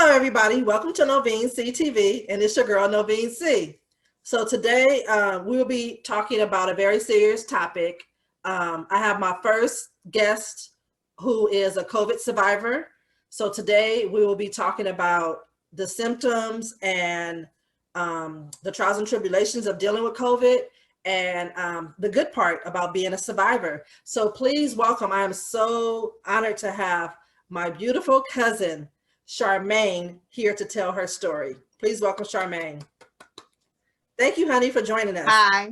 Hello, everybody. Welcome to Novene CTV, and it's your girl, Novene C. So today we will be talking about a very serious topic. I have my first guest who is a COVID survivor. So today we will be talking about the symptoms and the trials and tribulations of dealing with COVID and the good part about being a survivor. So please welcome, I am so honored to have my beautiful cousin, Charmainne, here to tell her story. Please welcome Charmainne. Thank you, honey, for joining us. Hi.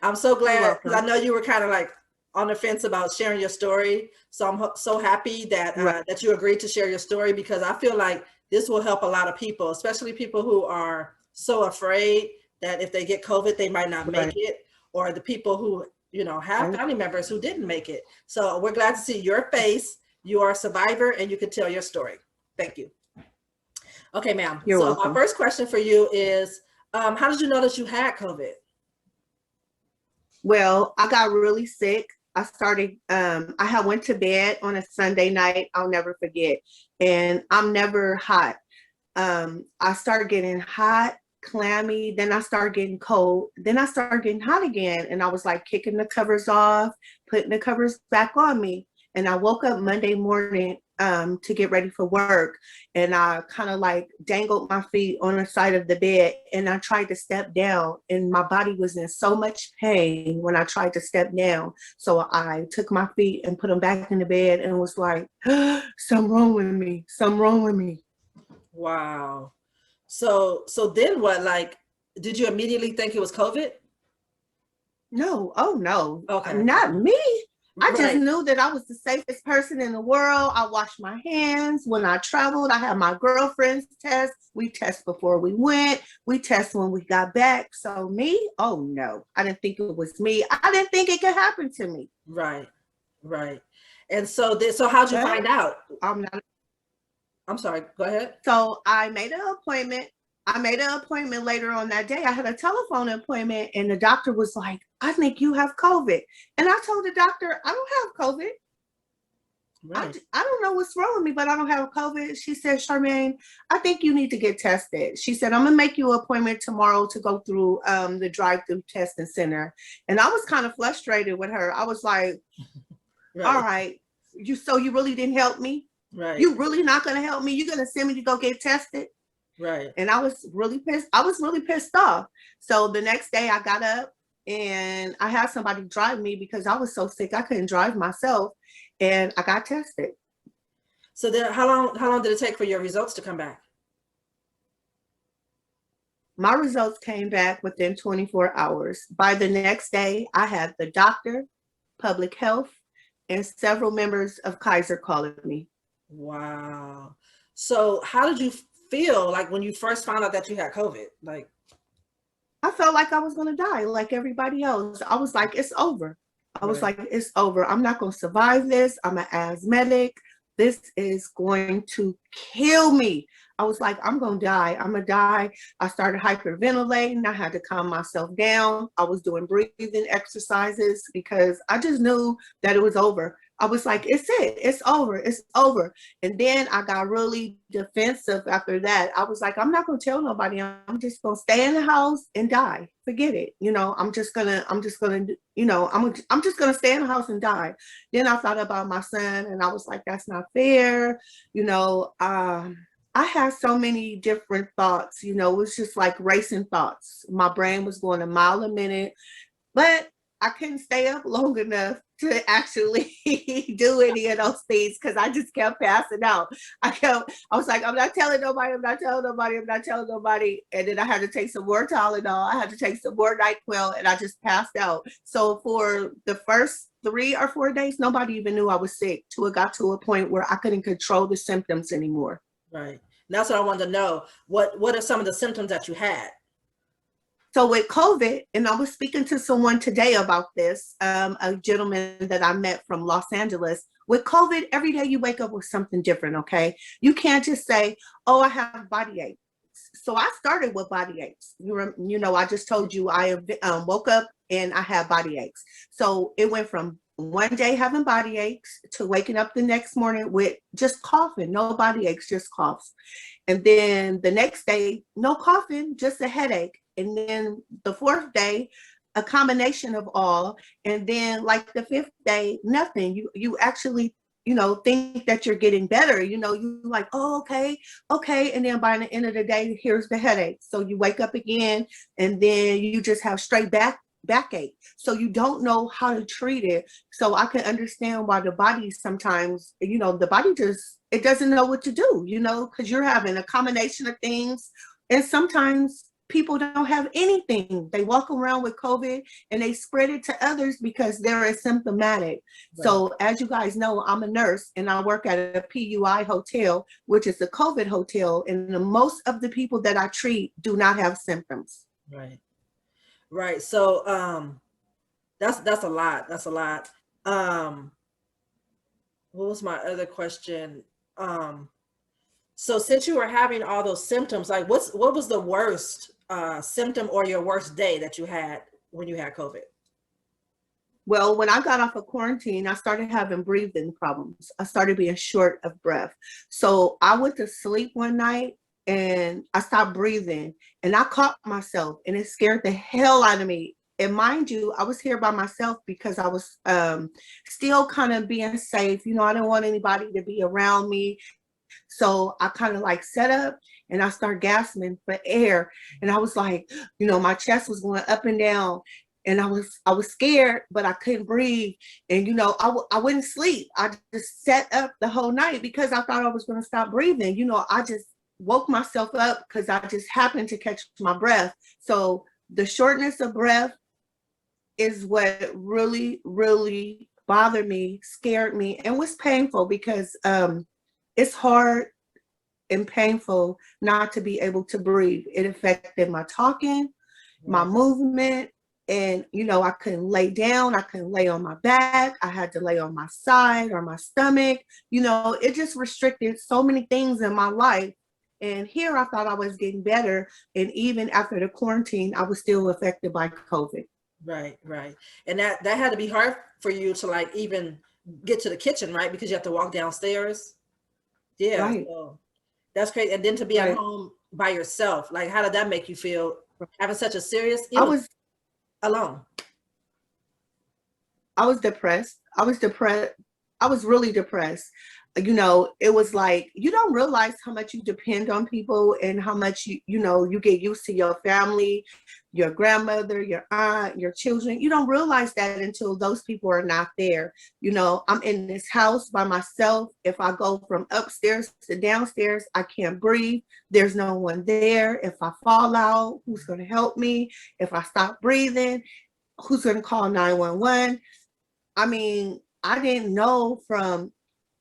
I'm so glad because I know you were kind of like on the fence about sharing your story. So I'm so happy that that you agreed to share your story, because I feel like this will help a lot of people, especially people who are so afraid that if they get COVID, they might not make it, or the people who, you know, have family members who didn't make it. So we're glad to see your face. You are a survivor and you can tell your story. Thank you. Okay, ma'am. You're welcome. My first question for you is, how did you know that you had COVID? Well, I got really sick. I started, I had went to bed on a Sunday night. I'll never forget. And I'm never hot. I started getting hot, clammy. Then I started getting cold. Then I started getting hot again. And I was like kicking the covers off, putting the covers back on me. And I woke up Monday morning to get ready for work. And I kind of like dangled my feet on the side of the bed, and I tried to step down, and my body was in so much pain when I tried to step down. So I took my feet and put them back in the bed and was like, something wrong with me, something wrong with me. Wow. So then what, like, did you immediately think it was COVID? No, oh no, Okay. not me. I just knew that I was the safest person in the world. I washed my hands when I traveled. I had my girlfriends test. We test before we went. We test when we got back. So me, oh no, I didn't think it was me. I didn't think it could happen to me. Right. And so how'd you find out? I'm sorry, go ahead. So I made an appointment. Later on that day. I had a telephone appointment, and the doctor was like, I think you have COVID. And I told the doctor, I don't have COVID. Right. I don't know what's wrong with me, but I don't have COVID. She said, Charmaine, I think you need to get tested. She said, I'm going to make you an appointment tomorrow to go through the drive-through testing center. And I was kind of frustrated with her. I was like, all right, you really didn't help me? Right. You really not going to help me? You're going to send me to go get tested? Right. And I was really pissed. I was really pissed off. So the next day I got up and I had somebody drive me because I was so sick I couldn't drive myself, and I got tested. So then how long did it take for your results to come back? My results came back within 24 hours. By the next day, I had the doctor, public health, and several members of Kaiser calling me. Wow. So how did you feel like when you first found out that you had COVID? Like, I felt like I was going to die like everybody else. I was like, it's over. I was like, it's over. I'm not going to survive this. I'm an asthmatic. This is going to kill me. I was like, I'm going to die. I'm going to die. I started hyperventilating. I had to calm myself down. I was doing breathing exercises because I just knew that it was over. I was like, it's it. It's over. It's over. And then I got really defensive after that. I was like, I'm not going to tell nobody. I'm just going to stay in the house and die. Forget it. You know, I'm just going to, you know, I'm just going to stay in the house and die. Then I thought about my son, and I was like, that's not fair. You know, I had so many different thoughts, you know, it was just like racing thoughts. My brain was going a mile a minute, but I couldn't stay up long enough to actually do any of those things because I just kept passing out. I was like, I'm not telling nobody. And then I had to take some more Tylenol. I had to take some more NyQuil, and I just passed out. So for the first 3 or 4 days, nobody even knew I was sick till it got to a point where I couldn't control the symptoms anymore. Right. That's what I wanted to know. What are some of the symptoms that you had? So with COVID, and I was speaking to someone today about this, a gentleman that I met from Los Angeles. With COVID, every day you wake up with something different, okay? You can't just say, oh, I have body aches. So I started with body aches. You know, I just told you I woke up and I had body aches. So it went from one day having body aches to waking up the next morning with just coughing, no body aches, just coughs. And then the next day, no coughing, just a headache. And then the fourth day, a combination of all. And then like the fifth day, nothing. You actually, think that you're getting better. You like, oh, okay. And then by the end of the day, here's the headache. So you wake up again, and then you just have straight backache. So you don't know how to treat it. So I can understand why the body sometimes, the body just, it doesn't know what to do, because you're having a combination of things. And sometimes people don't have anything. They walk around with COVID and they spread it to others because they're asymptomatic. Right. So as you guys know, I'm a nurse and I work at a PUI hotel, which is a COVID hotel. And most of the people that I treat do not have symptoms. Right. Right. So that's a lot. That's a lot. What was my other question? So since you were having all those symptoms, like what was the worst symptom or your worst day that you had when you had COVID? Well, when I got off of quarantine, I started having breathing problems. I started being short of breath. So I went to sleep one night and I stopped breathing and I caught myself and it scared the hell out of me. And mind you, I was here by myself because I was still kind of being safe. I didn't want anybody to be around me. So I kind of like set up and I started gasping for air. And I was like, my chest was going up and down. And I was scared, but I couldn't breathe. And, I wouldn't sleep. I just sat up the whole night because I thought I was going to stop breathing. I just woke myself up because I just happened to catch my breath. So the shortness of breath is what really, really bothered me, scared me, and was painful because it's hard and painful not to be able to breathe. It affected my talking, my movement, and I couldn't lay down. I couldn't lay on my back. I had to lay on my side or my stomach. It just restricted so many things in my life. And here I thought I was getting better. And even after the quarantine, I was still affected by COVID. Right. And that had to be hard for you to like even get to the kitchen, right? Because you have to walk downstairs. Yeah. Right. So that's crazy. And then to be at home by yourself, like how did that make you feel having such a serious illness? I was alone. I was depressed. I was really depressed. It was like, you don't realize how much you depend on people and how much you get used to your family, your grandmother, your aunt, your children. You don't realize that until those people are not there. I'm in this house by myself. If I go from upstairs to downstairs, I can't breathe. There's no one there. If I fall out, who's going to help me? If I stop breathing, who's going to call 911? I mean, I didn't know from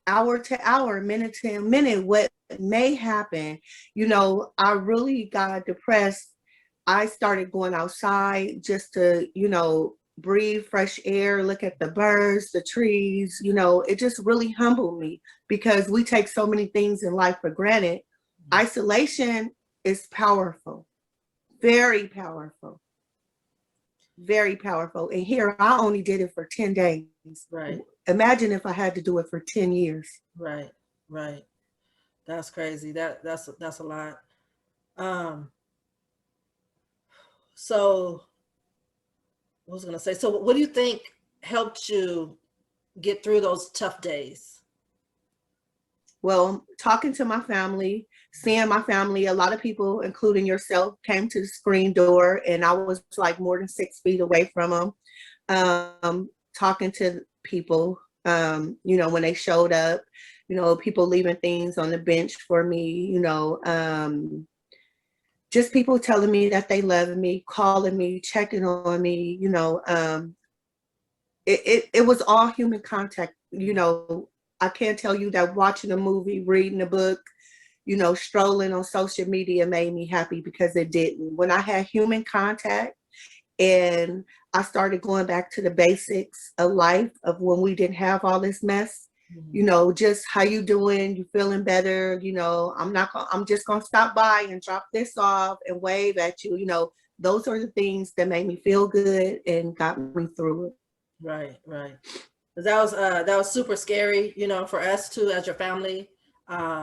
hour to hour, minute to minute what may happen. I really got depressed. I started going outside just to, breathe fresh air, look at the birds, the trees. It just really humbled me because we take so many things in life for granted. Isolation is powerful, very powerful. Very powerful. And here I only did it for 10 days. Right. Imagine if I had to do it for 10 years. Right. That's crazy. That's a lot. So I was gonna say, so what do you think helped you get through those tough days? Well, talking to my family, seeing my family, a lot of people, including yourself, came to the screen door and I was like more than 6 feet away from them. Talking to people, when they showed up, people leaving things on the bench for me, just people telling me that they love me, calling me, checking on me, it was all human contact. I can't tell you that watching a movie, reading a book, strolling on social media made me happy, because it didn't. When I had human contact and I started going back to the basics of life of when we didn't have all this mess, just how you doing, you feeling better, I'm just gonna stop by and drop this off and wave at you, those are the things that made me feel good and got me through it. Right. That was super scary, you know, for us too as your family,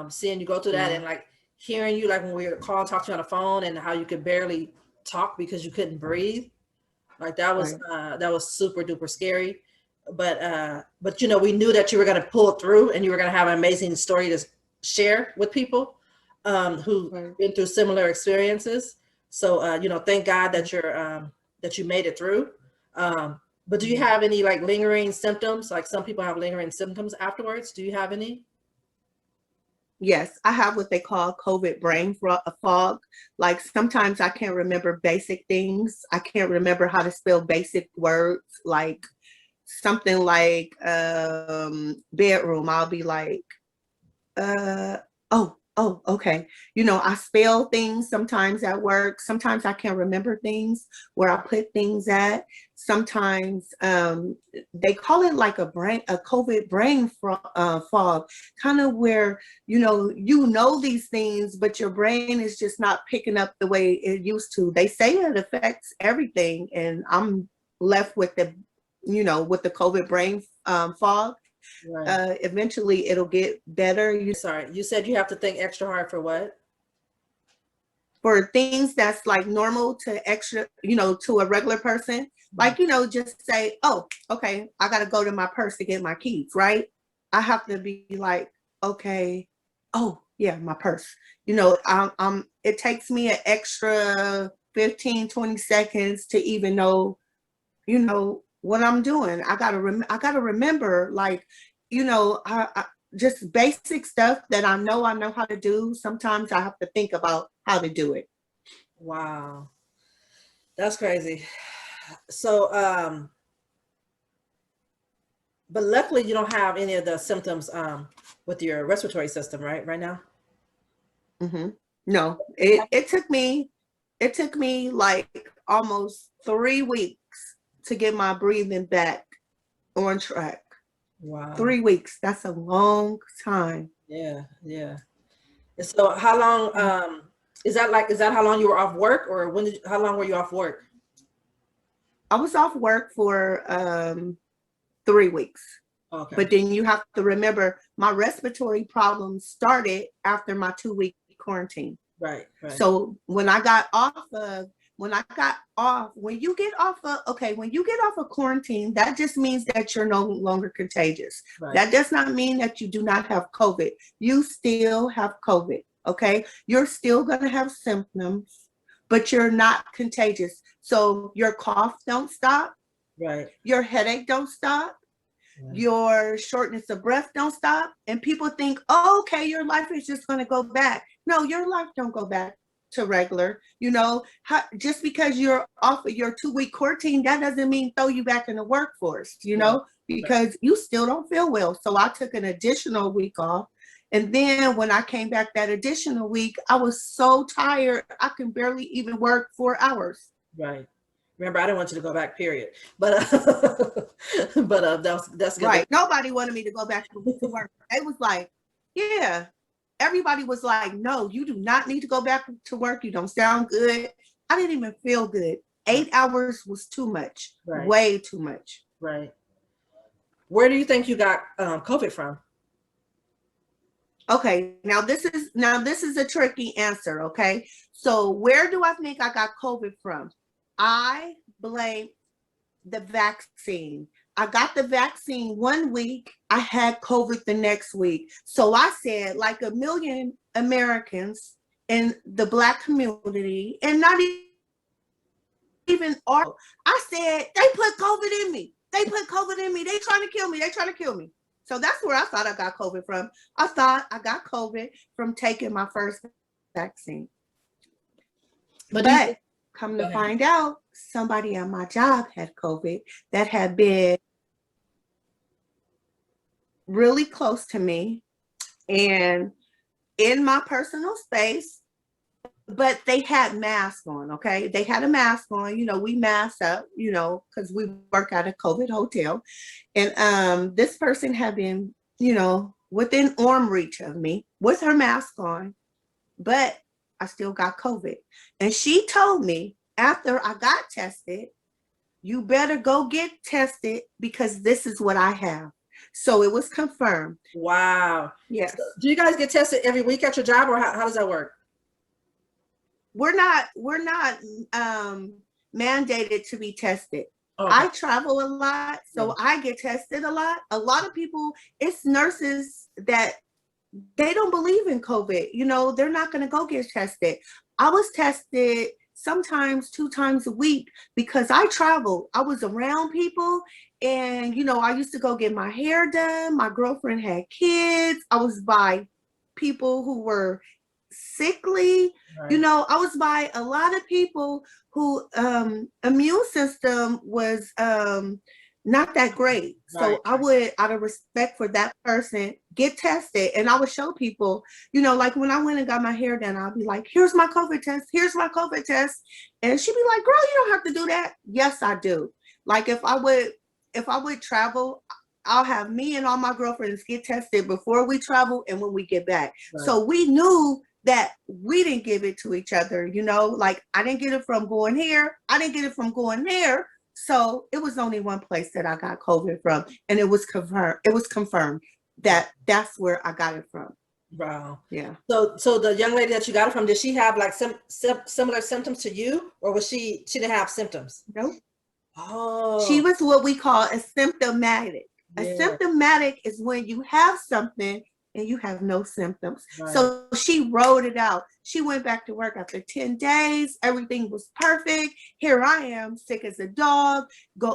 seeing you go through that Yeah. and like hearing you like when we were calling, talk to you on the phone and how you could barely talk because you couldn't breathe. Like Right. that was super duper scary. But you know, we knew that you were gonna pull through and you were gonna have an amazing story to share with people who Right. been through similar experiences. So you know, thank God Mhm. that you made it through. But do you Mhm. have any like lingering symptoms? Like some people have lingering symptoms afterwards. Do you have any? Yes, I have what they call COVID fog. Like sometimes I can't remember basic things. I can't remember how to spell basic words. Like something like bedroom. I'll be like, uh okay, I spell things sometimes at work. Sometimes I can't remember things where I put things at. Sometimes they call it like a COVID fog, kind of where these things but your brain is just not picking up the way it used to. They say it affects everything, and I'm left with the COVID brain fog. Right. Eventually it'll get better. Sorry, you said you have to think extra hard for what? For things that's like normal to extra, to a regular person, Mhm. like, just say, oh, okay, I got to go to my purse to get my keys, right? I have to be like, okay, oh, yeah, my purse. It takes me an extra 15, 20 seconds to even know, what I'm doing. I gotta remember, like, just basic stuff that I know how to do. Sometimes I have to think about how to do it. Wow, that's crazy. So, but luckily you don't have any of the symptoms with your respiratory system, right? Right now. Hmm. No, it took me like almost 3 weeks to get my breathing back on track. Wow. 3 weeks. That's a long time. Yeah, yeah. And so how long is that how long you were off work or how long were you off work? I was off work for 3 weeks. Okay. But then you have to remember my respiratory problems started after my 2 week quarantine. Right, right, So when you get off of, okay, when you get off of quarantine, that just means that you're no longer contagious. right, That does not mean that you do not have COVID. You still have COVID, okay? You're still going to have symptoms, but you're not contagious. So your cough don't stop, right, your headache don't stop, right, your shortness of breath don't stop, and people think, oh, okay, your life is just going to go back. No, your life don't go back to regular. Just because you're off of your 2 week quarantine, that doesn't mean throw you back in the workforce, right, right, because you still don't feel well. So I took an additional week off, and then when I came back that additional week, I was so tired I can barely even work 4 hours. right. Remember, I didn't want you to go back, period. But but that's good. Right. Nobody wanted me to go back to work. It was like, yeah. Everybody was like, no, you do not need to go back to work. You don't sound good. I didn't even feel good. Right, 8 hours was too much, right, way too much. right. Where do you think you got COVID from? Okay, now this is a tricky answer. Okay, so where do I think I got COVID from? I blame the vaccine. I got the vaccine 1 week, I had COVID the next week. So I said, like a million Americans in the Black community, and not even all, I said, they put COVID in me. They put COVID in me. They trying to kill me. They trying to kill me. So that's where I thought I got COVID from. I thought I got COVID from taking my first vaccine. But do you But think, come go to ahead. find out, somebody at my job had COVID that had been really close to me and in my personal space, but they had masks on. Okay, they had a mask on. We mask up, because we work at a COVID hotel. And this person had been, within arm reach of me with her mask on, but I still got COVID. And she told me after I got tested you better go get tested because this is what I have. So it was confirmed. Wow. Yes. So do you guys get tested every week at your job, or how does that work? We're not mandated to be tested. Okay. I travel a lot, so I get tested a lot. A lot of people, it's nurses that they don't believe in COVID. You know, they're not going to go get tested. I was tested sometimes 2 times a week because I traveled. I was around people, and, you know, I used to go get my hair done. My girlfriend had kids. I was by people who were sickly. Right. You know, I was by a lot of people who immune system was not that great. So Right. I would, out of respect for that person, get tested. And I would show people, you know, like when I went and got my hair done, I'll be like, here's my COVID test. Here's my COVID test. And she'd be like, girl, you don't have to do that. Yes, I do. Like if I would travel, I'll have me and all my girlfriends get tested before we travel and when we get back. Right. So we knew that we didn't give it to each other, you know, like I didn't get it from going here. I didn't get it from going there. So it was only one place that I got COVID from, and it was confirmed. It was confirmed that that's where I got it from. Wow. Yeah. So the young lady that you got it from, did she have like some similar symptoms to you, or was she didn't have symptoms? Nope. Oh. She was what we call asymptomatic. Yeah. Asymptomatic is when you have something and you have no symptoms. Right. So she wrote it out. She went back to work after 10 days. Everything was perfect. Here I am, sick as a dog.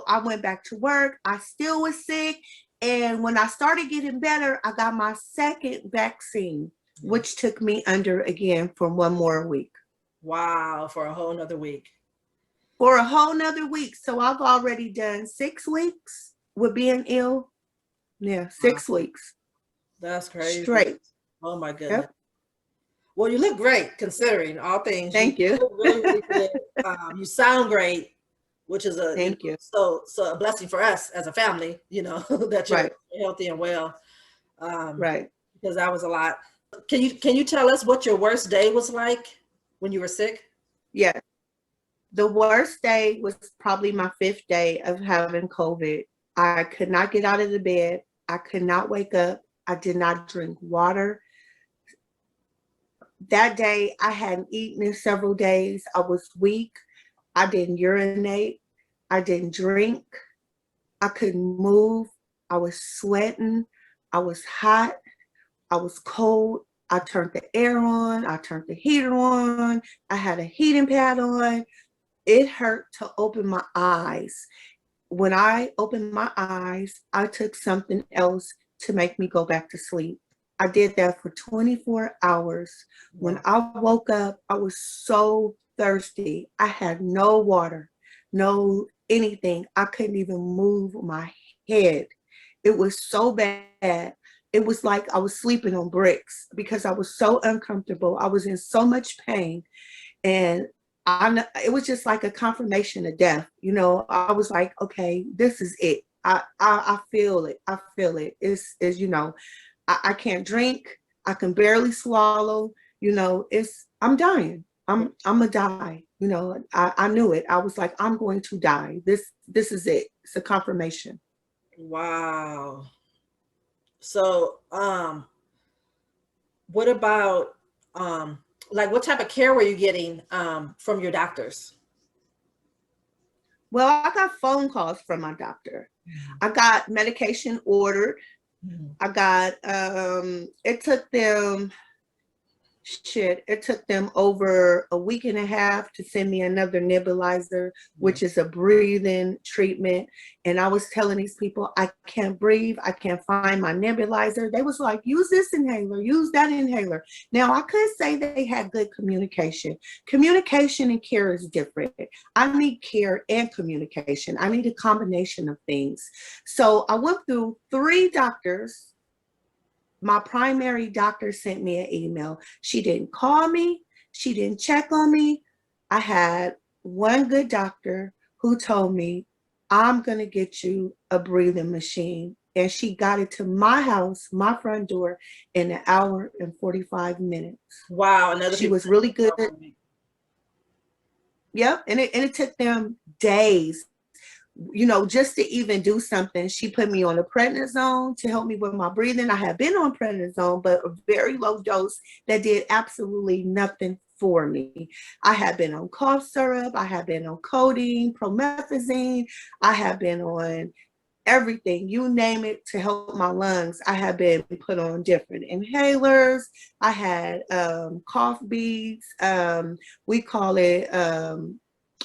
I went back to work. I still was sick. And when I started getting better, I got my second vaccine, which took me under again for 1 more week. Wow, for a whole nother week. For a whole nother week. So I've already done 6 weeks with being ill. Yeah, 6 weeks. That's crazy. Straight. Oh my goodness. Yep. Well, you look great considering all things. Thank you. Look really, really good. You sound great, which is a Thank you. So a blessing for us as a family, you know, that you're healthy and well. Right. Because that was a lot. Can you tell us what your worst day was like when you were sick? Yeah. The worst day was probably my 5th day of having COVID. I could not get out of the bed. I could not wake up. I did not drink water. That day, I hadn't eaten in several days. I was weak. I didn't urinate. I didn't drink. I couldn't move. I was sweating. I was hot. I was cold. I turned the air on. I turned the heater on. I had a heating pad on. It hurt to open my eyes. When I opened my eyes, I took something else to make me go back to sleep. I did that for 24 hours. When I woke up, I was so thirsty. I had no water, no anything. I couldn't even move my head. It was so bad. It was like I was sleeping on bricks because I was so uncomfortable. I was in so much pain. And it was just like a confirmation of death. You know, I was like, okay, this is it. I feel it. I feel it. It's you know, I can't drink. I can barely swallow. You know, I'm dying. I'm gonna die. You know, I knew it. I was like, I'm going to die. This is it. It's a confirmation. Wow. So, what about like what type of care were you getting from your doctors? Well, I got phone calls from my doctor. I got medication ordered. I got it took them over a week and a half to send me another nebulizer, which is a breathing treatment. And I was telling these people, I can't breathe. I can't find my nebulizer. They was like, use this inhaler, use that inhaler. Now, I could say they had good communication. Communication and care is different. I need care and communication. I need a combination of things. So I went through 3 doctors. My primary doctor sent me an email. She didn't call me. She didn't check on me. I had one good doctor who told me, I'm going to get you a breathing machine. And she got it to my house, my front door, in 1 hour and 45 minutes. Wow. She was really good. Yep. And it took them days. you know, just to even do something, she put me on a prednisone to help me with my breathing. I had been on prednisone, but a very low dose that did absolutely nothing for me. I had been on cough syrup. I had been on codeine, promethazine. I have been on everything, you name it, to help my lungs. I have been put on different inhalers. I had cough beads. We call it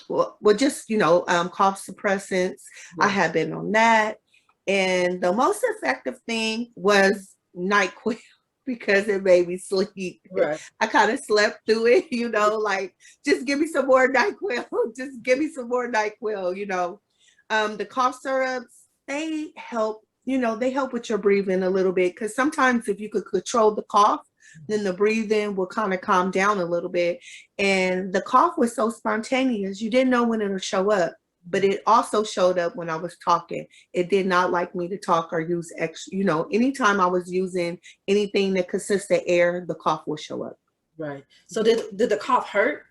well, just, you know, cough suppressants. I have been on that. And the most effective thing was NyQuil because it made me sleep. Right. I kind of slept through it, you know, like, just give me some more NyQuil. Just give me some more NyQuil, you know. The cough syrups, they help, you know, they help with your breathing a little bit, because sometimes if you could control the cough, then the breathing will kind of calm down a little bit. And the cough was so spontaneous, you didn't know when it'll show up, but it also showed up when I was talking. It did not like me to talk or use extra, you know, anytime I was using anything that consists of air, the cough will show up. Right. So did the cough hurt?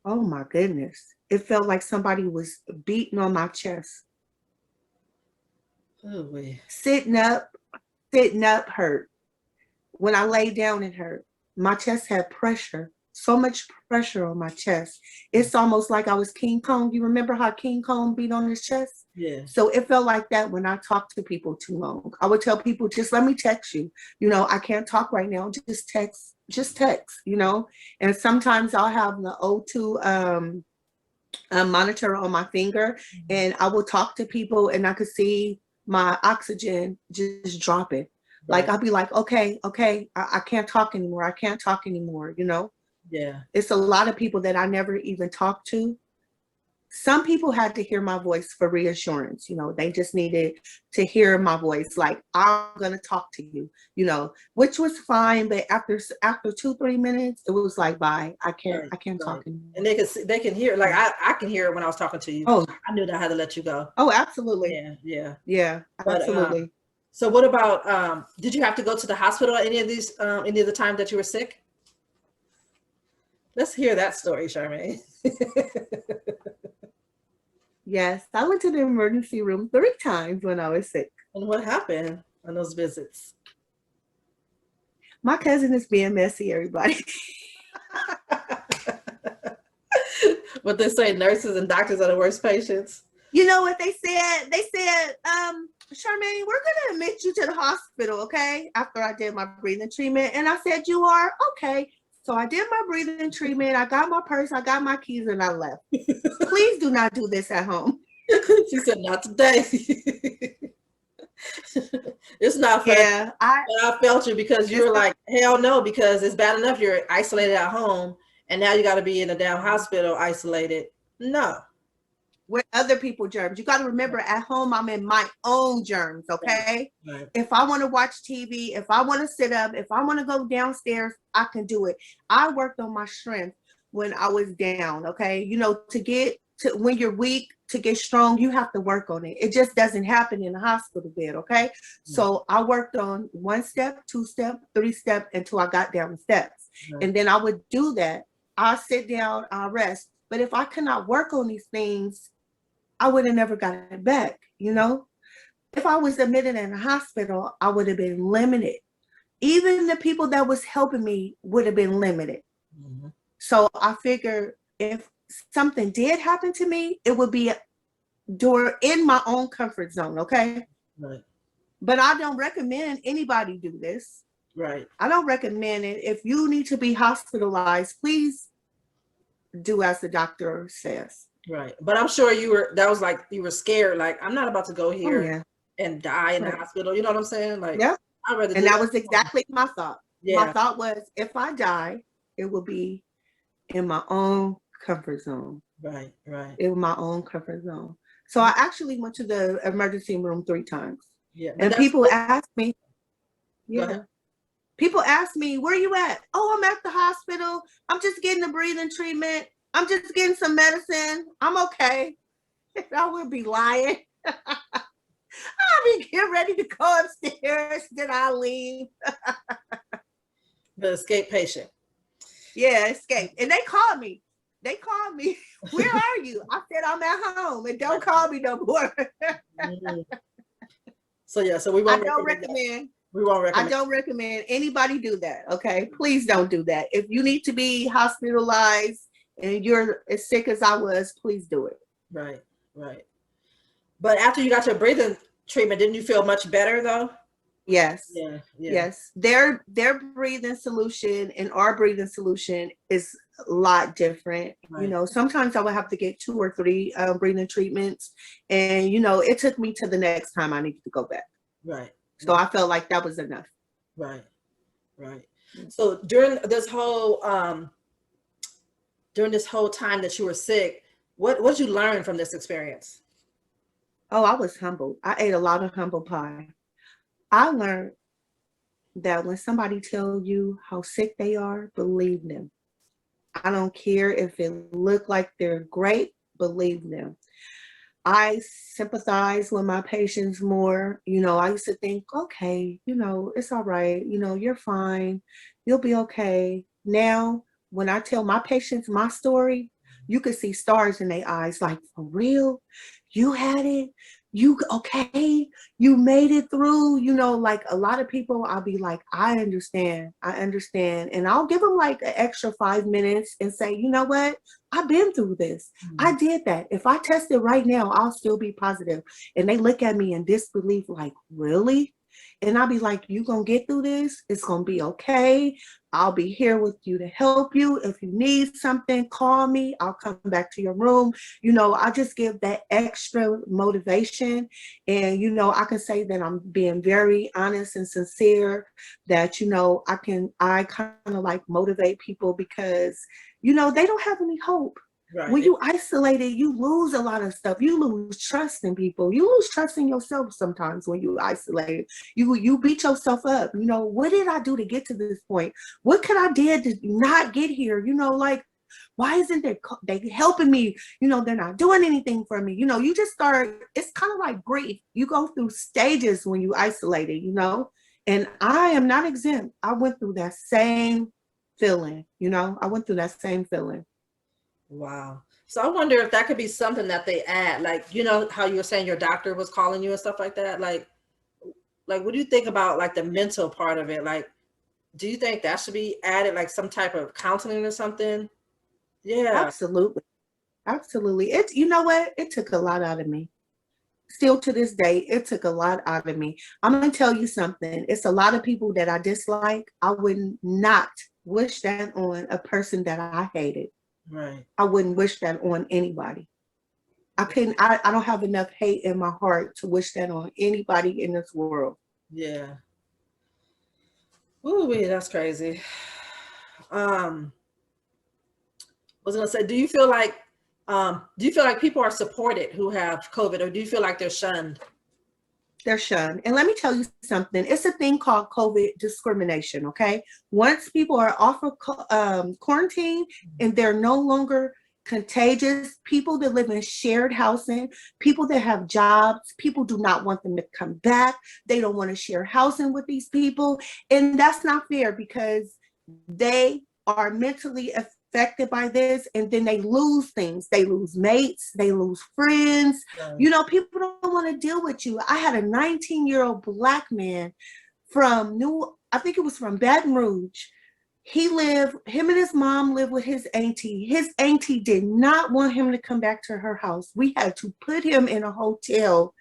Oh my goodness. It felt like somebody was beating on my chest. Oh, wait. Sitting up hurt. When I lay down, it hurt. My chest had pressure, so much pressure on my chest. It's almost like I was King Kong. You remember how King Kong beat on his chest? Yeah. So it felt like that when I talked to people too long. I would tell people, just let me text you. You know, I can't talk right now. Just text, you know. And sometimes I'll have the O2 monitor on my finger, and I will talk to people and I could see my oxygen just dropping. Like, I'll be like, okay, I can't talk anymore. I can't talk anymore, you know? Yeah. It's a lot of people that I never even talked to. Some people had to hear my voice for reassurance, you know, they just needed to hear my voice, like, I'm gonna talk to you, you know, which was fine. But after 2-3 minutes, it was like, bye, I can't talk anymore. And they can hear, like, I can hear it when I was talking to you. Oh, I knew that I had to let you go. Oh, absolutely. Yeah. But, Absolutely. so what about, did you have to go to the hospital any of the time that you were sick? Let's hear that story, Charmaine. Yes, I went to the emergency room 3 times when I was sick. And what happened on those visits? My cousin is being messy, everybody. What they say, nurses and doctors are the worst patients. You know what they said? They said, Charmaine, we're gonna admit you to the hospital, okay? After I did my breathing treatment. And I said, you are? Okay. So I did my breathing treatment. I got my purse, I got my keys, and I left. Please do not do this at home. She said, not today. It's not fair. Yeah, I felt you, because you were like, hell no, because it's bad enough you're isolated at home, and now you got to be in a damn hospital isolated. No. With other people's germs. You got to remember, at home, I'm in my own germs, okay? Right. If I want to watch TV, if I want to sit up, if I want to go downstairs, I can do it. I worked on my strength when I was down, okay? You know, when you're weak, to get strong, you have to work on it. It just doesn't happen in a hospital bed, okay? So I worked on 1 step, 2 step, 3 step until I got down the steps. And then I would do that. I'll sit down, I'll rest. But if I cannot work on these things, I would have never gotten it back, you know? If I was admitted in a hospital, I would have been limited. Even the people that was helping me would have been limited. So I figured if something did happen to me, it would be in my own comfort zone, okay? Right. But I don't recommend anybody do this. Right. I don't recommend it. If you need to be hospitalized, please do as the doctor says. Right. But I'm sure you were scared. Like, I'm not about to go here and die in the hospital. You know what I'm saying? Like, I'd rather and that was exactly my thought. Yeah. My thought was, if I die, it will be in my own comfort zone. Right. In my own comfort zone. So I actually went to the emergency room 3 times. Yeah. And people asked me, people ask me, where you at? Oh, I'm at the hospital. I'm just getting a breathing treatment. I'm just getting some medicine. I'm okay. I would be lying. I'll be getting ready to go upstairs. Then I leave. The escape patient. Yeah, escape. And they called me. They called me. Where are you? I said, I'm at home, and don't call me no more. Mm. So yeah, so we I won't don't recommend. recommend. We won't I recommend. don't recommend anybody do that. Okay, please don't do that. If you need to be hospitalized and you're as sick as I was, please do it. Right, right. But after you got your breathing treatment, didn't you feel much better though? Yes. Yeah, yeah. Yes. Their breathing solution and our breathing solution is a lot different. You Right, know, sometimes I would have to get 2 or 3 breathing treatments. And, you know, it took me to the next time I needed to go back. right, So I felt like that was enough. right, right. So during this whole time that you were sick, what did you learn from this experience? Oh, I was humbled. I ate a lot of humble pie. I learned that when somebody tells you how sick they are, believe them. I don't care if it look like they're great, believe them. I sympathize with my patients more. You know, I used to think, okay, you know, it's all right. You know, you're fine. You'll be okay. Now, when I tell my patients my story, you can see stars in their eyes, like, for real? You had it? You okay? You made it through? You know, like a lot of people, I'll be like, I understand. I understand. And I'll give them like an extra 5 minutes and say, you know what? I've been through this. I did that. If I test it right now, I'll still be positive. And they look at me in disbelief, like, really? And I'll be like, you gonna get through this? It's gonna be okay. I'll be here with you to help you. If you need something, call me. I'll come back to your room. You know, I just give that extra motivation. And, you know, I can say that I'm being very honest and sincere, that, you know, I kind of like motivate people because, you know, they don't have any hope. When Right. you isolated, you lose a lot of stuff. You lose trust in people. You lose trust in yourself sometimes when you isolated. You beat yourself up. You know, what did I do to get to this point? What could I did to not get here? You know, like, why isn't they helping me? You know, they're not doing anything for me. You know, you just start, it's kind of like grief. You go through stages when you isolated, you know, and I am not exempt. I went through that same feeling, you know, I went through that same feeling. Wow. So I wonder if that could be something that they add, like, you know, how you were saying your doctor was calling you and stuff like that. Like, what do you think about like the mental part of it? Like, do you think that should be added, like some type of counseling or something? Yeah. Absolutely. Absolutely. It, you know what? It took a lot out of me. Still to this day, it took a lot out of me. I'm going to tell you something. It's a lot of people that I dislike. I would not wish that on a person that I hated. Right. I wouldn't wish that on anybody. I don't have enough hate in my heart to wish that on anybody in this world. Yeah. Ooh, that's crazy. Um, I was gonna say, do you feel like people are supported who have COVID, or do you feel like they're shunned? They're shunned. And let me tell you something. It's a thing called COVID discrimination. Okay. Once people are off of quarantine and they're no longer contagious, people that live in shared housing, people that have jobs, people do not want them to come back. They don't want to share housing with these people. And that's not fair because they are mentally affected by this, and then they lose things. They lose mates, they lose friends. Right. You know, people don't want to deal with you. I had a 19-year-old Black man from I think it was from Baton Rouge. Him and his mom lived with his auntie. His auntie did not want him to come back to her house. We had to put him in a hotel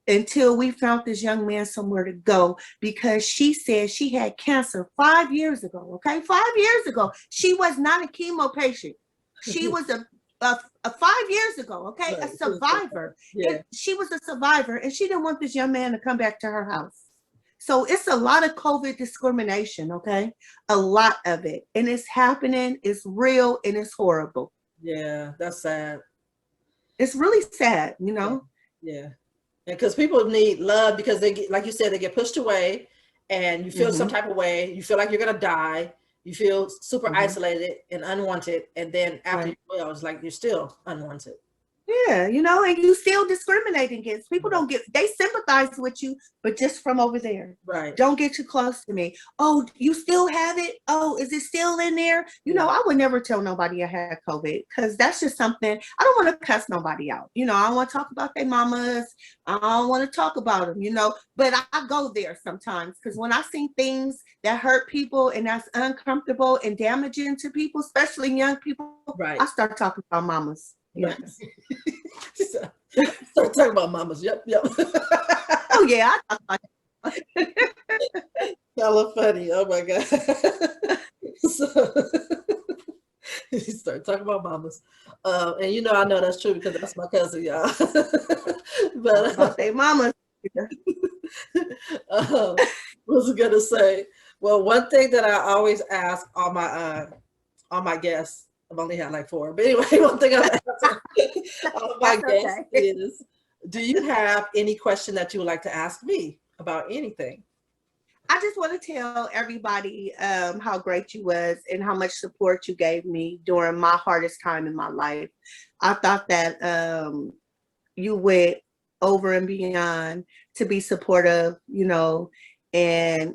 until we found this young man somewhere to go, because she said she had cancer 5 years ago. Okay, 5 years ago. She was not a chemo patient. She was a 5 years ago. Okay, a Right. survivor. Yeah. And she was a survivor, and she didn't want this young man to come back to her house. So it's a lot of COVID discrimination. Okay, a lot of it, and it's happening. It's real, and it's horrible. Yeah, that's sad. It's really sad, you Yeah. know. Yeah. Because people need love, because they get, like you said, they get pushed away, and you feel some Mm-hmm, type of way. You feel like you're gonna die. You feel super mm-hmm. isolated and unwanted, and then after Right. you well, it's like you're still unwanted. Yeah, you know, and you still discriminating against people. Don't get, they sympathize with you, but just from over there. Right. Don't get too close to me. Oh, you still have it? Oh, is it still in there? You know, I would never tell nobody I had COVID because that's just something, I don't want to cuss nobody out. You know, I don't want to talk about their mamas. I don't want to talk about them, you know, but I go there sometimes because when I see things that hurt people and that's uncomfortable and damaging to people, especially young people, Right. I start talking about mamas. Yes. Start talking about mamas. Yep. Oh yeah, I talk about Hella funny. Oh my God. So you start talking about mamas. And you know, I know that's true because that's my cousin, y'all. But about their mamas. what was I gonna say? Well, one thing that I always ask all my guests, I've only had like 4, but anyway, one thing I've asked all my guests is, do you have any question that you would like to ask me about anything? I just want to tell everybody how great you was and how much support you gave me during my hardest time in my life. I thought that you went over and beyond to be supportive, you know, and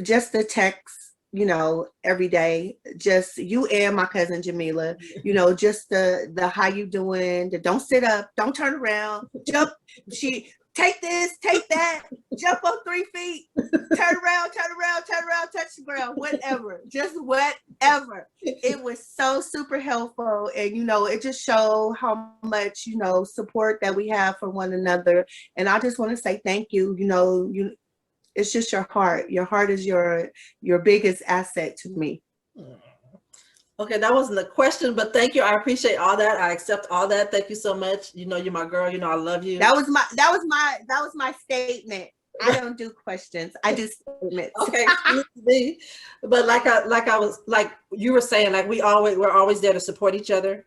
just the text, you know, every day, just you and my cousin Jamila, you know, just the how you doing, the don't sit up, don't turn around, jump, she take this, take that, jump on 3 feet, turn around, touch the ground, whatever, just whatever. It was so super helpful. And, you know, it just showed how much, you know, support that we have for one another. And I just want to say thank you. You know, it's just your heart. Your heart is your biggest asset to me. Okay, that wasn't a question, but thank you. I appreciate all that. I accept all that. Thank you so much. You know, you're my girl. You know, I love you. That was my statement. I don't do questions. I do statements. Okay, excuse me. But like I was, like you were saying, like we're always there to support each other,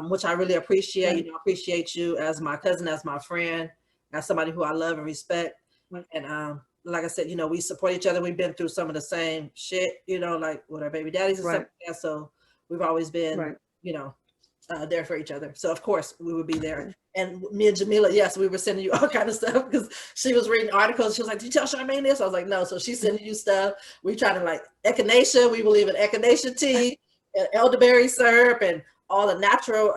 which I really appreciate. Right. You know, I appreciate you as my cousin, as my friend, as somebody who I love and respect. Right. And like I said, you know, we support each other. We've been through some of the same shit, you know, like with our baby daddies and stuff like that. So we've always been, you know, there for each other. So of course we would be there. And me and Jamila, yes, we were sending you all kind of stuff because she was reading articles. She was like, "Did you tell Charmaine this?" I was like, "No." So she's sending you stuff. We try to like echinacea. We believe in echinacea tea and elderberry syrup and all the natural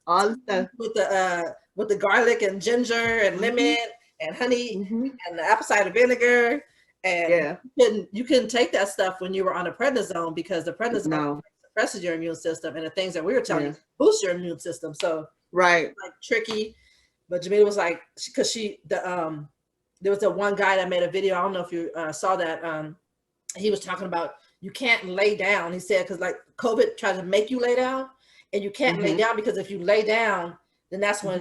all the stuff with the garlic and ginger and lemon and honey and the apple cider vinegar. And you couldn't take that stuff when you were on a prednisone because the prednisone suppresses your immune system, and the things that we were telling you boost your immune system. So like tricky. But Jamila was like, because there was a one guy that made a video. I don't know if you saw that. He was talking about you can't lay down. He said because like COVID tries to make you lay down, and you can't lay down because if you lay down, then that's when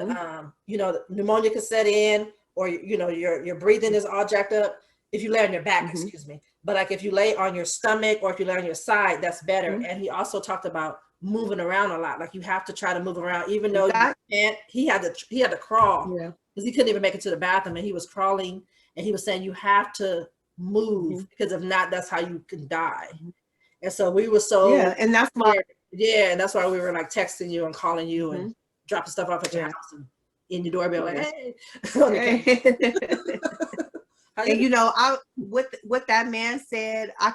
you know, pneumonia can set in, or you know your breathing is all jacked up. If you lay on your back, excuse me. But like if you lay on your stomach or if you lay on your side, that's better. And he also talked about moving around a lot. Like you have to try to move around, even though you can't. He had to crawl because he couldn't even make it to the bathroom, and he was crawling. And he was saying you have to move because if not, that's how you can die. And so we were so and that's why and that's why we were like texting you and calling you and dropping stuff off at your house and in your doorbell like, hey. And you know, what that man said, I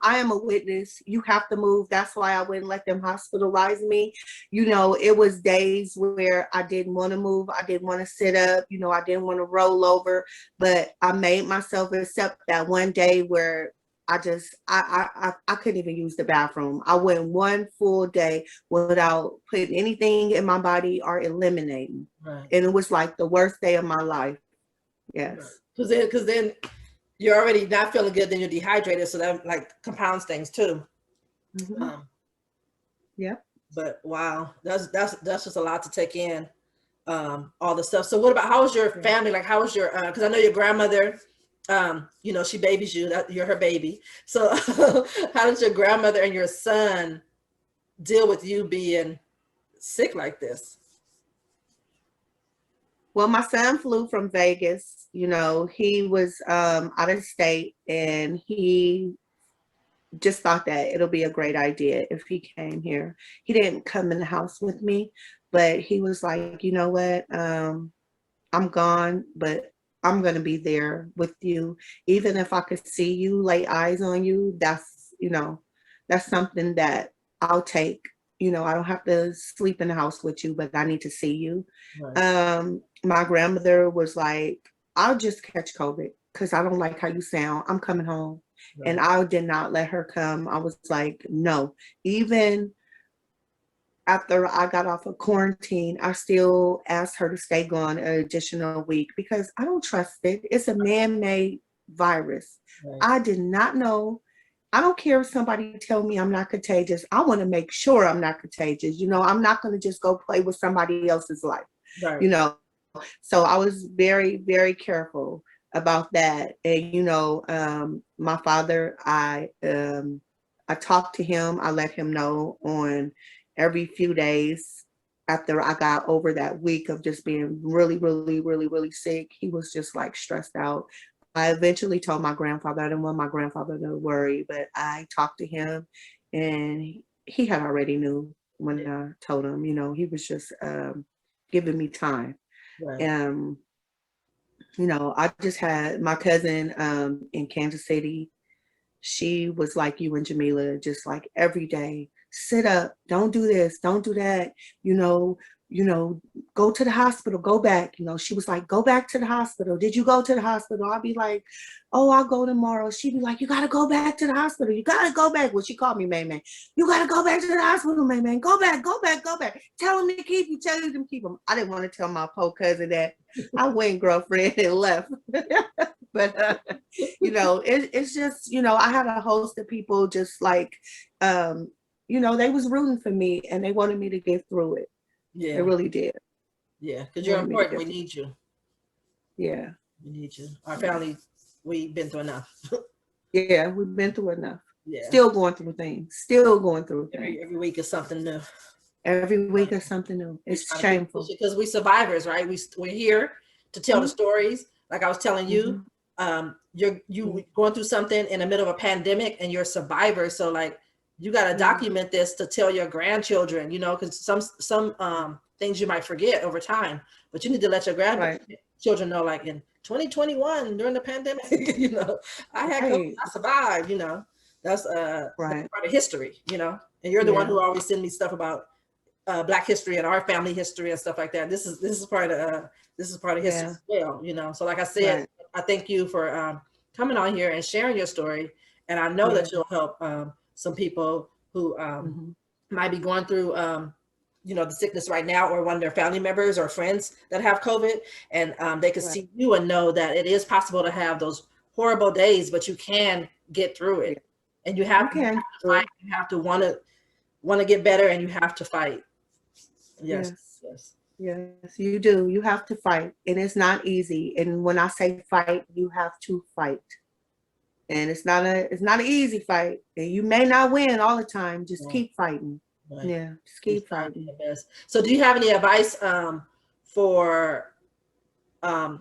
am a witness. You have to move. That's why I wouldn't let them hospitalize me. You know, it was days where I didn't want to move. I didn't want to sit up. You know, I didn't want to roll over. But I made myself accept that one day where I couldn't even use the bathroom. I went one full day without putting anything in my body or eliminating. And it was like the worst day of my life. Yes. Because then you're already not feeling good, then you're dehydrated, so that like compounds things too. But wow, that's just a lot to take in, all the stuff. So what about, how was your family? Like how was your because I know your grandmother, you know, she babies you, that you're her baby. So how did your grandmother and your son deal with you being sick like this? Well, my son flew from Vegas. You know, he was out of state, and he just thought that it'll be a great idea if he came here. He didn't come in the house with me, But he was like, you know what? I'm gone, but I'm going to be there with you. Even if I could see you, lay eyes on you, that's something that I'll take. I don't have to sleep in the house with you, but I need to see you. Right. My grandmother was like, I'll just catch COVID because I don't like how you sound. I'm coming home. And Right. I did not let her come. I was like, no. Even after I got off of quarantine, I still asked her to stay gone an additional week because I don't trust it. It's a man-made virus. Right. I did not know. I don't care if somebody tell me I'm not contagious. I want to make sure I'm not contagious. I'm not going to just go play with somebody else's life. You Right. know, so I was very, very careful about that. And my father, I talked to him. I let him know on every few days after I got over that week of just being really, really, really, really sick. He was just like stressed out. I eventually told my grandfather. I didn't want my grandfather to worry, but I talked to him, and he had already knew when I told him. He was just giving me time. Right. um I just had my cousin in Kansas City. She was like you and Jamila, just like every day, sit up, don't do this, don't do that, you know, you know, go to the hospital, go back. She was like, go back to the hospital. Did you go to the hospital? I'll be like, oh, I'll go tomorrow. She'd be like, you gotta go back to the hospital. You gotta go back. Well, she called me man, man. You gotta go back to the hospital, man, man. Go back, go back, go back. Tell them to keep you, tell them to keep them. I didn't want to tell my poor cousin that. I went, girlfriend, and left. But it's just, I had a host of people just like, they was rooting for me and they wanted me to get through it. They Yeah. really did. Yeah. Because you're Wanted me to important. get We through. need you. Yeah. We need you. Our family, we've been through enough. Yeah, we've been through enough. Yeah. Still going through things. Still going through things. Every week is something new. Every week is something new. We It's try to keep shameful. pushing because we survivors, right? We're here to tell the Mm-hmm. stories. Like I was telling you, Mm-hmm. you going through something in the middle of a pandemic and you're a survivor. So like you got to document this to tell your grandchildren, because some things you might forget over time, but you need to let your Right. grandchildren know, like in 2021 during the pandemic, I had COVID, Right. I survived. That's Right. part of history, and you're the one Yeah. who always send me stuff about Black history and our family history and stuff like that. This is part of history Yeah. as well. So like I said, Right. I thank you for coming on here and sharing your story, and I know Yeah. that you'll help some people who Mm-hmm. might be going through the sickness right now, or one of their family members or friends that have COVID, and they could Right. see you and know that it is possible to have those horrible days, but you can get through Yeah. it, and you You have to can do fight. it. You have to want to get better, and you have to fight. Yes, Yes. yes, Yes, you do. You have to fight, and it's not easy. And when I say fight, you have to fight. And it's not an easy fight. And you may not win all the time. Just right, keep fighting. right. Yeah, just Keep keep trying fighting. your best. So, do you have any advice for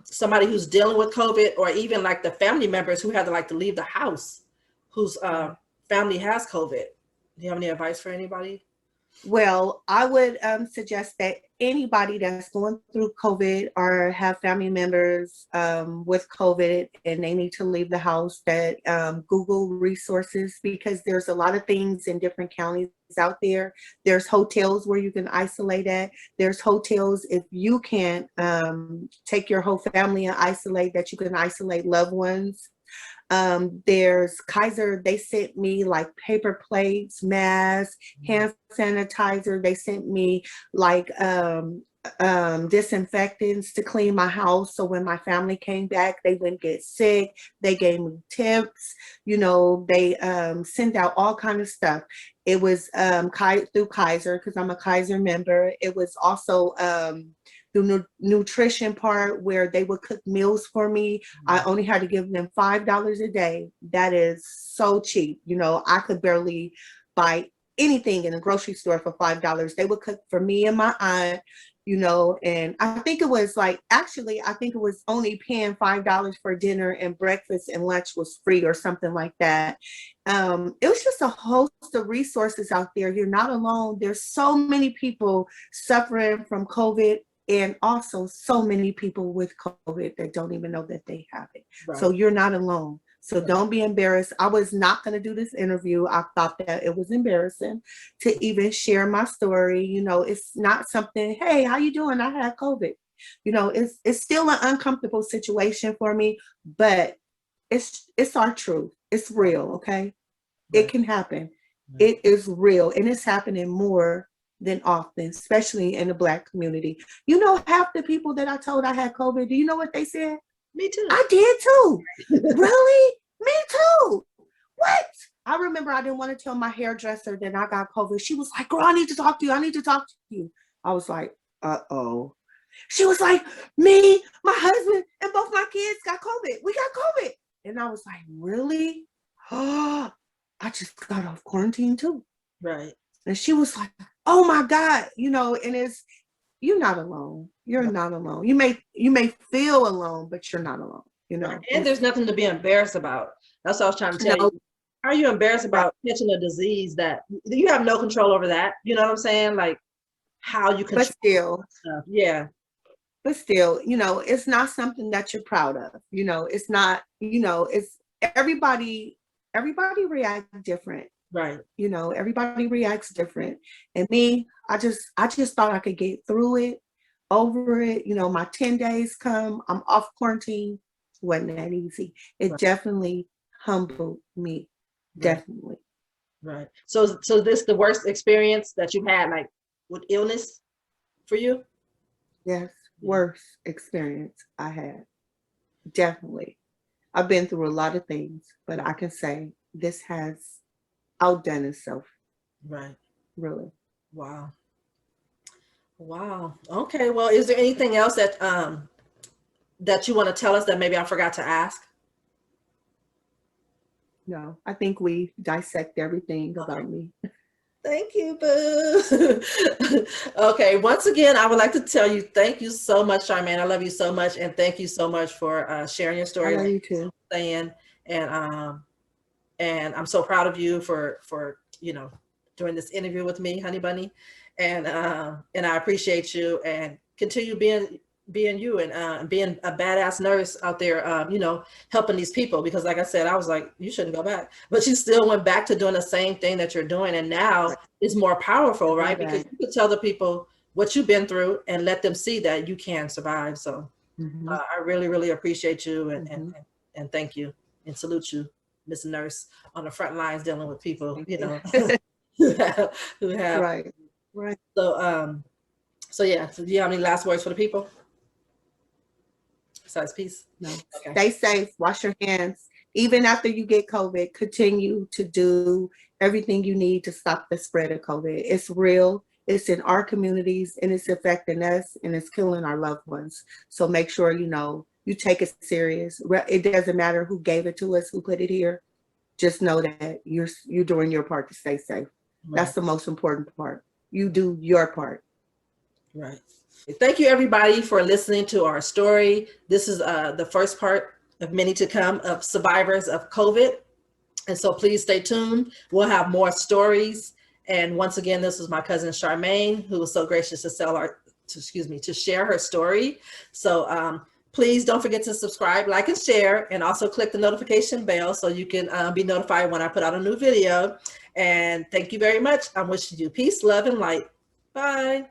somebody who's dealing with COVID, or even like the family members who had to like to leave the house, whose Right. family has COVID? Do you have any advice for anybody? Well, I would suggest that anybody that's going through COVID or have family members with COVID and they need to leave the house, that Google resources, because there's a lot of things in different counties out there. There's hotels where you can isolate at. There's hotels, if you can't take your whole family and isolate, that you can isolate loved ones. There's Kaiser, they sent me like paper plates, masks, hand sanitizer. They sent me like disinfectants to clean my house. So when my family came back, they wouldn't get sick. They gave me tips, they sent out all kind of stuff. It was through Kaiser, because I'm a Kaiser member. It was also the nutrition part, where they would cook meals for me. I only had to give them $5 a day. That is so cheap. I could barely buy anything in a grocery store for $5. They would cook for me and my aunt. you know, and I think it was like, actually, I think it was only paying $5 for dinner, and breakfast and lunch was free or something like that. It was just a host of resources out there. You're not alone. There's so many people suffering from COVID, and also so many people with COVID that don't even know that they have it. Right. So you're not alone. So don't be embarrassed. I was not going to do this interview. I thought that it was embarrassing to even share my story. You know, it's not something, hey, how you doing? I had COVID. You know, it's still an uncomfortable situation for me, but it's our truth. It's real, okay? Right. It can happen. Right. It is real, and it's happening more than often, especially in the Black community. You know, half the people that I told I had COVID, do you know what they said? Me too. I did too. Really? Me too. What? I remember I didn't want to tell my hairdresser that I got COVID. She was like, girl, I need to talk to you. I need to talk to you. I was like, uh-oh. She was like, me, my husband, and both my kids got COVID. We got COVID. And I was like, really? Oh, I just got off quarantine too. Right. And she was like, oh my God, you know, and you're not alone. You're not alone. You may feel alone, but you're not alone, you know. And there's nothing to be embarrassed about. That's what I was trying to tell you. How are you embarrassed about catching a disease that you have no control over that? You know what I'm saying? Like how you control. But still, stuff. Yeah. But still, you know, it's not something that you're proud of. You know, it's not, you know, it's everybody reacts different. Right. You know, everybody reacts different. And me, I just thought I could get through it, over it. You know, my 10 days come, I'm off quarantine. Wasn't that easy. It definitely humbled me. Definitely. Right. So this the worst experience that you've had, like with illness for you? Yes, worst experience I had. Definitely. I've been through a lot of things, but I can say this has outdone itself. Right. Really. Wow. Wow. Okay. Well, is there anything else that that you want to tell us that maybe I forgot to ask? No, I think we dissect everything about me. Thank you, boo. Okay, once again, I would like to tell you, thank you so much, Charmaine. I love you so much, and thank you so much for sharing your story. I love you too. And I'm so proud of you for you know, doing this interview with me, honey bunny, and I appreciate you, and continue being you, and being a badass nurse out there, you know, helping these people, because like I said, I was like, you shouldn't go back, but you still went back to doing the same thing that you're doing, and now it's more powerful, right? Because you could tell the people what you've been through and let them see that you can survive. So I really, really appreciate you, and thank you, and salute you, Miss Nurse, on the front lines dealing with people, you know, who have right. So yeah, so do you have any last words for the people? Besides peace? No. Okay. Stay safe, wash your hands. Even after you get COVID, continue to do everything you need to stop the spread of COVID. It's real, it's in our communities, and it's affecting us, and it's killing our loved ones. So make sure, you know, you take it serious. It doesn't matter who gave it to us, who put it here. Just know that you're doing your part to stay safe. Right. That's the most important part. You do your part. Right. Thank you, everybody, for listening to our story. This is the first part of many to come of survivors of COVID. And so please stay tuned. We'll have more stories. And once again, this was my cousin Charmaine, who was so gracious to share her story. So please don't forget to subscribe, like, and share, and also click the notification bell so you can be notified when I put out a new video. And thank you very much. I'm wishing you peace, love, and light. Bye.